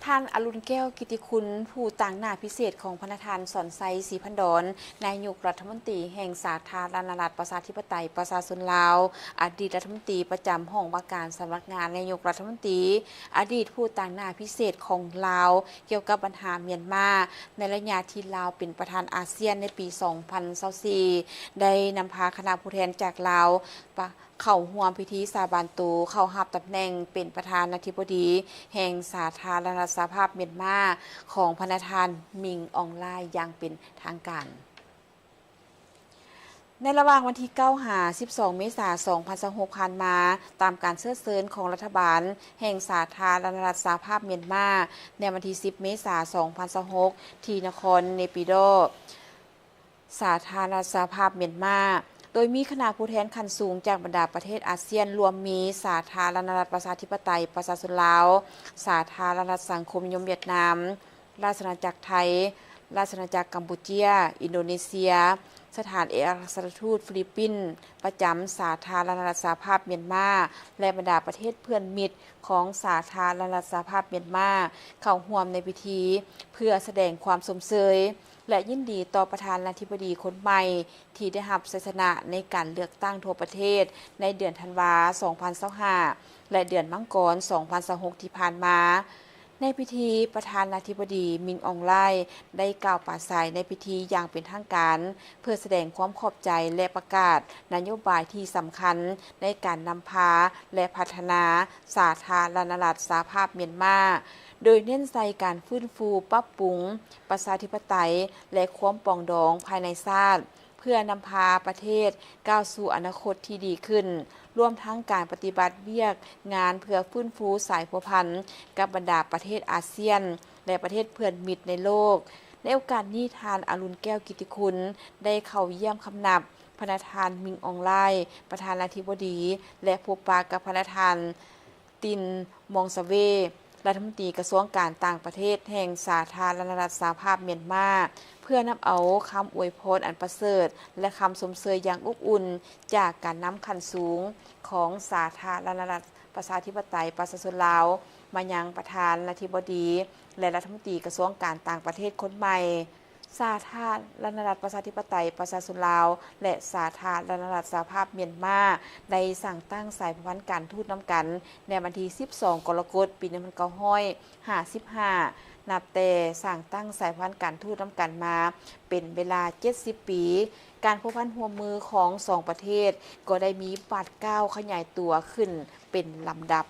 ท่านอรุณแก้วกิติคุณผู้ต่างหน้าพิเศษของพระนครสอนไซศรีพันดรนายกรัฐมนตรีแห่งสาธารณรัฐประชาธิปไตยประชาชนลาวอดีตรัฐมนตรีประจำห้องว่าการสำนักงานนายกรัฐมนตรีอดีตผู้ต่างหน้าพิเศษของลาวเกี่ยวกับปัญหาเมียนมาในระยะที่ลาวเป็นประธานอาเซียนในปี 2024ได้นำพาคณะผู้แทนจากลาวเข้าร่วมพิธีสาบานตนเข้ารับตำแหน่งเป็นประธานาธิบดีแห่งสาธารณรัฐสหภาพเมียนมาของพระประธานมิงอองไลน์อย่างเป็นทางการในระหว่างวันที่ 9 หา 12 เมษายน 2026 ผ่านมาตามการเชิญเชิญของรัฐบาลแห่งสาธารณรัฐสหภาพเมียนมาในวันที่ 10 เมษายน 2026 ที่นครเนปิโดสาธารณรัฐสหภาพเมียนมาโดยมีคณะผู้แทนขั้นสูงจากบรรดาประเทศอาเซียนรวมมีสาธารณรัฐประชาธิปไตยประชาชนลาวสาธารณรัฐสังคมนิยมเวียดนามราชอาณาจักรไทยราชอาณาจักรกัมพูชีอินโดนีเซียสถานเอกอัครราชทูตฟิลิปปินส์ประจำสาธารณรัฐสหภาพเมียนมาและบรรดาประเทศเพื่อนมิตรของสาธารณรัฐสหภาพเมียนมาเข้าร่วมในพิธีเพื่อแสดงความสมเสยและยินดีต่อประธานาธิบดีคนใหม่ที่ได้รับชัยชนะในการเลือกตั้งทั่วประเทศในเดือนธันวาคม 2025 และเดือนมังกร 2026 ที่ผ่านมาในพิธีประธานาธิบดีมิงอองไลน์ได้กล่าวปราศรัยในพิธีอย่างเป็นทางการเพื่อแสดงความขอบใจและประกาศนโยบายที่สำคัญในการนำพาและพัฒนาสาธารณรัฐสหภาพเมียนมาโดยเน้นใส่การฟื้นฟูปรับปรุงประชาธิปไตยและความปรองดองภายในชาติเพื่อนำพาประเทศก้าวสู่อนาคตที่ดีขึ้นรวมทั้งการปฏิบัติเวียกงานเพื่อฟื้นฟูสายพัวพันกับบรรดาประเทศอาเซียนและประเทศเพื่อนมิตรในโลกในโอกาสนี้ทานอรุณแก้วกิติคุณได้เข้าเยี่ยมคำนับพระประธานมิงอองไลน์ประธานาธิบดีและพบปะกับพระประธานตินมองซาเวรัฐมนตรีกระทรวงการต่างประเทศแห่งสาธารณรัฐสหภาพเมียนมาเพื่อนำเอาคำอวยพรอันประเสริฐและคำสมเสยอย่างอบอุ่นจากการนำขันสูงของสาธารณรัฐประชาธิปไตยประชาชนลาวมายังประธานาธิบดีและรัฐมนตรีกระทรวงการต่างประเทศคนใหม่สาธารณรัฐประชาธิปไตยประชาชนลาวและสาธารณรัฐสหภาพเมียนมาได้สั่งตั้งสายพันธ์การทูตน้ำกันในวันที่ 12 กรกฎาคม ปี 1955 นับแต่สั่งตั้งสายพันธ์การทูตน้ำกันมาเป็นเวลา 70 ปีการพัวพันหัวมือของสองประเทศก็ได้มีบาดก้าวขยายตัวขึ้นเป็นลำดับ